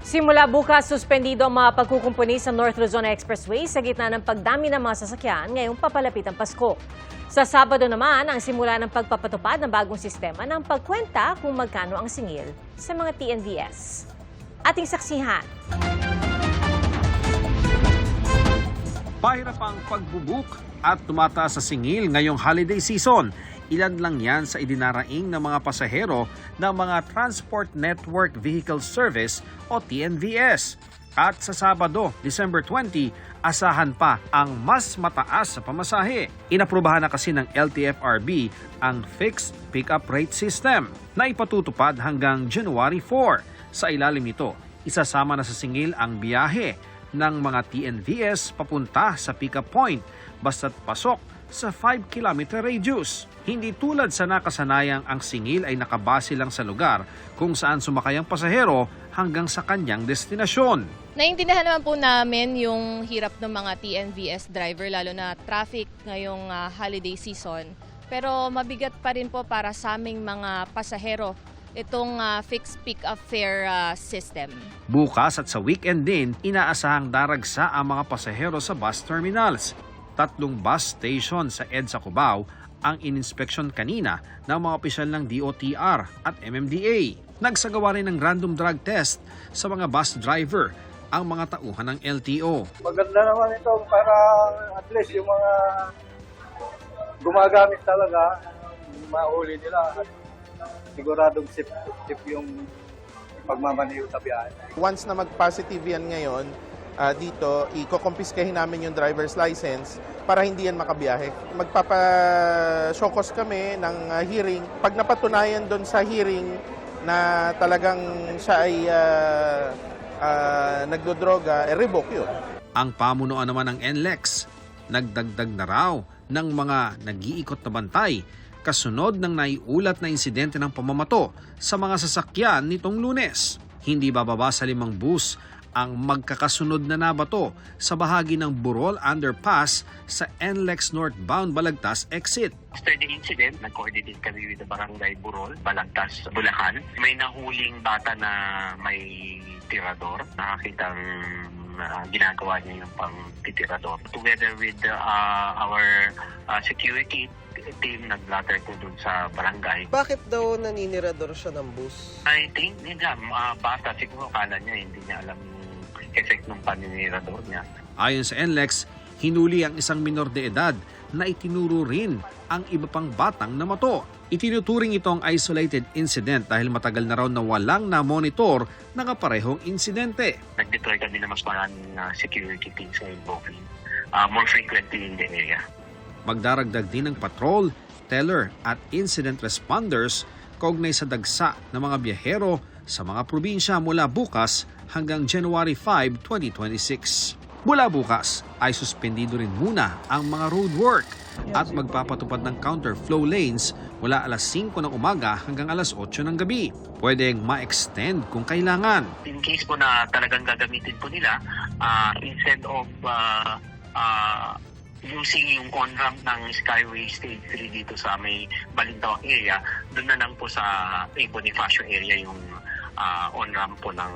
Simula bukas, suspendido ang mga pagkukumpuni sa North Luzon Expressway sa gitna ng pagdami ng mga sasakyan ngayong papalapit ang Pasko. Sa Sabado naman, ang simula ng pagpapatupad ng bagong sistema ng pagkwenta kung magkano ang singil sa mga TNVS. Ating saksihan. Pahirap ang pagbubuk at tumataas sa singil ngayong holiday season. Ilan lang yan sa idinaraing ng mga pasahero ng mga Transport Network Vehicle Service o TNVS. At sa Sabado, December 20, asahan pa ang mas mataas sa pamasahe. Inaprubahan na kasi ng LTFRB ang Fixed Pickup Rate System na ipatutupad hanggang January 4. Sa ilalim nito, isasama na sa singil ang biyahe ng mga TNVS papunta sa pickup point basta't pasok sa 5-kilometer radius. Hindi tulad sa nakasanayang ang singil ay nakabase lang sa lugar kung saan sumakay ang pasahero hanggang sa kanyang destinasyon. Naiintindihan naman po namin yung hirap ng mga TNVS driver lalo na traffic ngayong holiday season. Pero mabigat pa rin po para sa aming mga pasahero itong fixed pick-up fare system. Bukas at sa weekend din, inaasahang daragsa ang mga pasahero sa bus terminals. 3 bus station sa EDSA Cubao ang ininspeksyon kanina ng mga opisyal ng DOTR at MMDA. Nagsagawa rin ng random drug test sa mga bus driver ang mga tauhan ng LTO. Maganda naman ito para at least yung mga gumagamit talaga, mahuli nila at siguradong safe yung pagmamaneho sa biyahe. Once na mag-positive yan ngayon, dito, iko-confiscahin namin yung driver's license para hindi yan makabiyahe. Magpapa-showcase kami ng hearing. Pag napatunayan doon sa hearing na talagang siya ay nagdodroga, revoke yun. Ang pamunuan naman ng NLEX, nagdagdag na raw ng mga nag-iikot na bantay kasunod ng naiulat na insidente ng pamamato sa mga sasakyan nitong Lunes. Hindi bababa sa 5 bus ang magkakasunod na nabato sa bahagi ng Burol Underpass sa NLEX northbound Balagtas exit. After the incident, nag-coordinate kami with the Barangay Burol, Balagtas, Bulacan. May nahuling bata na may tirador. Nakakitang ginagawa niya yung pang-titirador. Together with our security team, nag-blatter po dun sa barangay. Bakit daw naninirador siya ng bus? I think, bata siguro kala niya, hindi niya alam yung effect ng paninirador niya. Ayon sa NLEX, hinuli ang isang minor de edad na itinuro rin ang iba pang batang namato. Itinuturing itong isolated incident dahil matagal na raw na walang na-monitor ng kaparehong insidente. Nag-deploy kami na mas maraming security teams sa involving more frequently in the area. Magdaragdag din ng patrol, teller at incident responders kaugnay sa dagsa ng mga biyahero sa mga probinsya mula bukas hanggang January 5, 2026. Mula bukas ay suspendido rin muna ang mga road work at magpapatupad ng counter-flow lanes mula alas 5 ng umaga hanggang alas 8 ng gabi. Pwedeng ma-extend kung kailangan. In case po na talagang gagamitin po nila, instead of using yung on-ramp ng Skyway Stage 3 dito sa may Balintawak area, doon na lang po sa Bonifacio area yung on-ramp po ng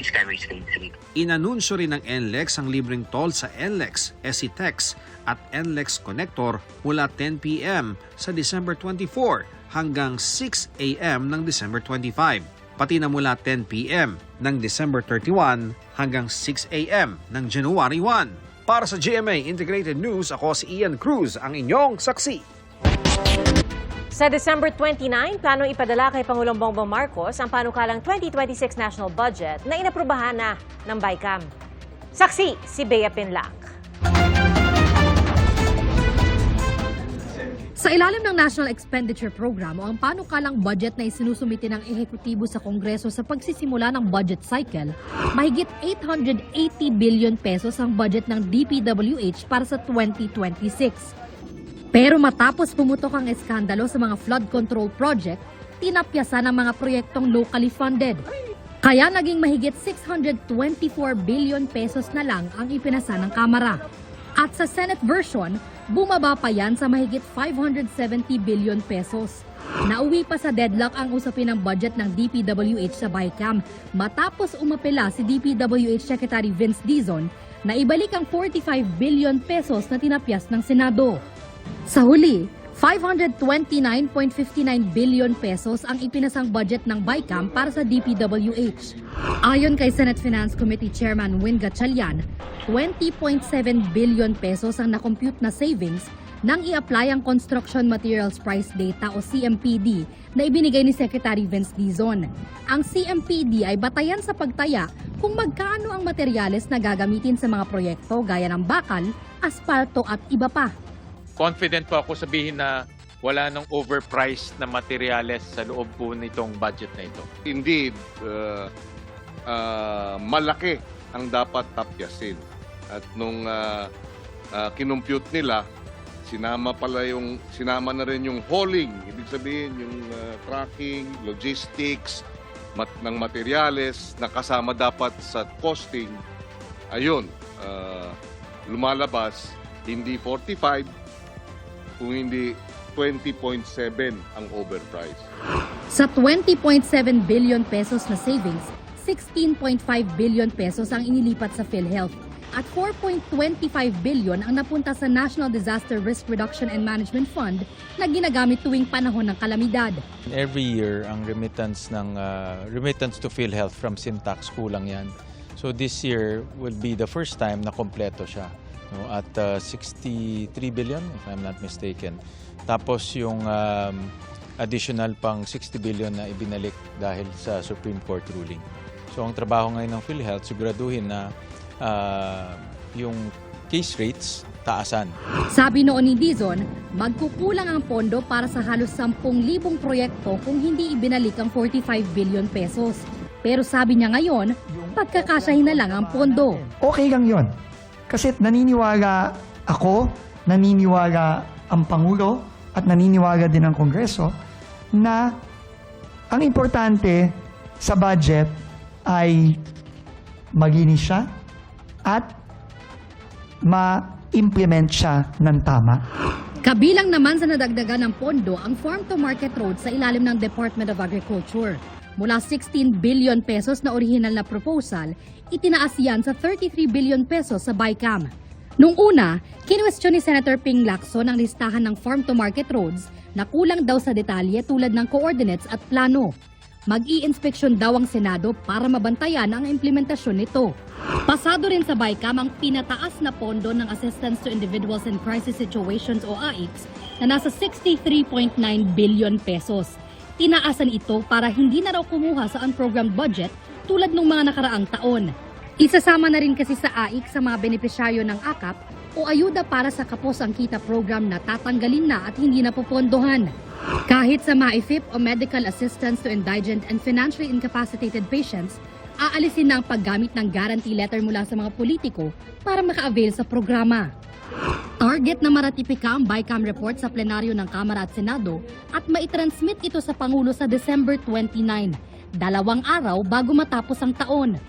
Skyway Stage 3. Inanunsyo rin ng NLEX ang libreng toll sa NLEX, SCTEX at NLEX Connector mula 10 p.m. sa December 24 hanggang 6 a.m. ng December 25. Pati na mula 10 p.m. ng December 31 hanggang 6 a.m. ng January 1. Para sa GMA Integrated News, ako si Ian Cruz, ang inyong saksi. Sa December 29, plano ipadala kay Pangulong Bongbong Marcos ang panukalang 2026 National Budget na inaprubahan na ng BICAM. Saksi, si Bea Pinlac. Sa ilalim ng National Expenditure Program o ang panukalang budget na isinusumite ng ehekutibo sa Kongreso sa pagsisimula ng budget cycle, mahigit 880 billion pesos ang budget ng DPWH para sa 2026. Pero matapos pumutok ang eskandalo sa mga flood control project, tinapyasan ang mga proyektong locally funded. Kaya naging mahigit 624 billion pesos na lang ang ipinasa ng Kamara. At sa Senate version, bumaba pa yan sa mahigit 570 billion pesos. Nauwi pa sa deadlock ang usapin ng budget ng DPWH sa BICAM matapos umapela si DPWH Secretary Vince Dizon na ibalik ang 45 billion pesos na tinapyas ng Senado. Sa huli, 529.59 billion pesos ang ipinasang budget ng BICAM para sa DPWH. Ayon kay Senate Finance Committee Chairman Win Gatchalian, 20.7 billion pesos ang nakompute na savings nang i-apply ang Construction Materials Price Data o CMPD na ibinigay ni Secretary Vince Dizon. Ang CMPD ay batayan sa pagtaya kung magkano ang materyales na gagamitin sa mga proyekto gaya ng bakal, asfalto at iba pa. Confident po ako sabihin na wala nang overpriced na materyales sa loob po nitong budget na ito. Indeed, malaki ang dapat tapyasin. At nung kinumpute nila, sinama na rin yung hauling, ibig sabihin yung tracking, logistics ng materyales na kasama dapat sa costing. Ayun, lumalabas hindi 45 kung hindi 20.7 ang overprice. Sa 20.7 billion pesos na savings, 16.5 billion pesos ang inilipat sa PhilHealth at 4.25 billion ang napunta sa National Disaster Risk Reduction and Management Fund na ginagamit tuwing panahon ng kalamidad. Every year, ang remittance to PhilHealth from Syntax kulang yan. So this year will be the first time na kompleto siya. No, at 63 billion, if I'm not mistaken. Tapos yung additional pang 60 billion na ibinalik dahil sa Supreme Court ruling. So ang trabaho ngayon ng PhilHealth, siguraduhin na yung case rates taasan. Sabi noon ni Dizon, magkukulang ang pondo para sa halos 10,000 proyekto kung hindi ibinalik ang 45 billion pesos. Pero sabi niya ngayon, pagkakasyahin na lang ang pondo. Okay lang yon. Kasi naniniwala ako, naniniwala ang Pangulo at naniniwala din ang Kongreso na ang importante sa budget ay maglinis siya at ma-implement siya ng tama. Kabilang naman sa nadagdagan ng pondo ang Farm to Market Road sa ilalim ng Department of Agriculture. Mula 16 billion pesos na orihinal na proposal, itinaas yan sa 33 billion pesos sa BICAM. Nung una, kinwestiyon ni Senator Ping Lacson ang listahan ng Farm to Market Roads na kulang daw sa detalye tulad ng coordinates at plano. Mag-i-inspeksyon daw ang Senado para mabantayan ang implementasyon nito. Pasado rin sa BICAM ang pinataas na pondo ng Assistance to Individuals in Crisis Situations o AICS na nasa 63.9 billion pesos. Tinaasan ito para hindi na raw kumuha sa unprogrammed budget tulad ng mga nakaraang taon. Isasama na rin kasi sa AIC sa mga benepisyaryo ng AKAP o ayuda para sa Kapos ang Kita program na tatanggalin na at hindi na popondohan. Kahit sa MAIFIP o Medical Assistance to Indigent and Financially Incapacitated Patients, aalisin na ang paggamit ng guarantee letter mula sa mga politiko para maka-avail sa programa. Target na maratipika ang BICAM report sa plenaryo ng Kamara at Senado at maitransmit ito sa Pangulo sa December 29, 2 araw bago matapos ang taon.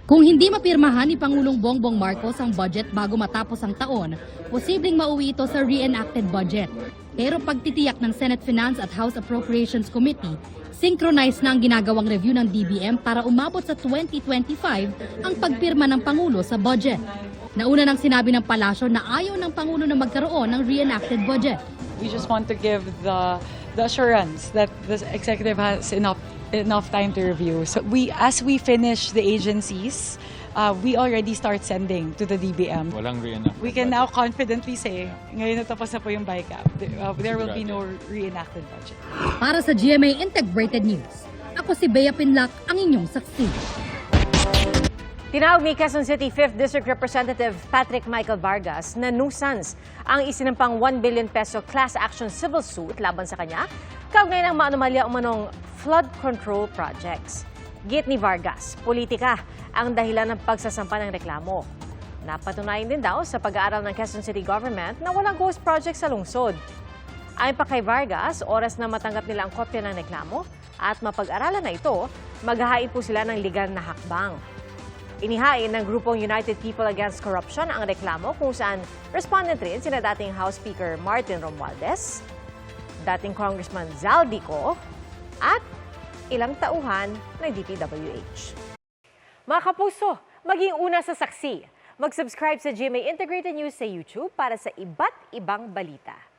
Kung hindi mapirmahan ni Pangulong Bongbong Marcos ang budget bago matapos ang taon, posibleng mauwi ito sa reenacted budget. Pero pagtitiyak ng Senate Finance at House Appropriations Committee, synchronized na ang ginagawang review ng DBM para umabot sa 2025 ang pagpirma ng Pangulo sa budget. Nauna nang sinabi ng Palasyo na ayaw ng Pangulo na magkaroon ng reenacted budget. We just want to give the assurance that the executive has enough time to review. So as we finish the agencies, we already start sending to the DBM. Walang reenacted We can budget. now confidently say, ngayon natapos na po yung BICAM, there will be no reenacted budget. Para sa GMA Integrated News, ako si Bea Pinlac, ang inyong saksi. Tinawag ni Quezon City 5th District Representative Patrick Michael Vargas na nuisance ang isinampang 1 billion peso class action civil suit laban sa kanya kaugnay ng maanomalya umanong flood control projects. Git ni Vargas, politika ang dahilan ng pagsasampa ng reklamo. Napatunayan din daw sa pag-aaral ng Quezon City Government na walang ghost project sa lungsod. Ayon pa kay Vargas, oras na matanggap nila ang kopya ng reklamo at mapag-aralan na ito, maghahain po sila ng legal na hakbang. Inihain ng grupong United People Against Corruption ang reklamo kung saan respondent rin sina dating House Speaker Martin Romualdez, dating Congressman Zaldico at ilang tauhan ng DPWH. Mga kapuso, maging una sa saksi. Mag-subscribe sa GMA Integrated News sa YouTube para sa iba't ibang balita.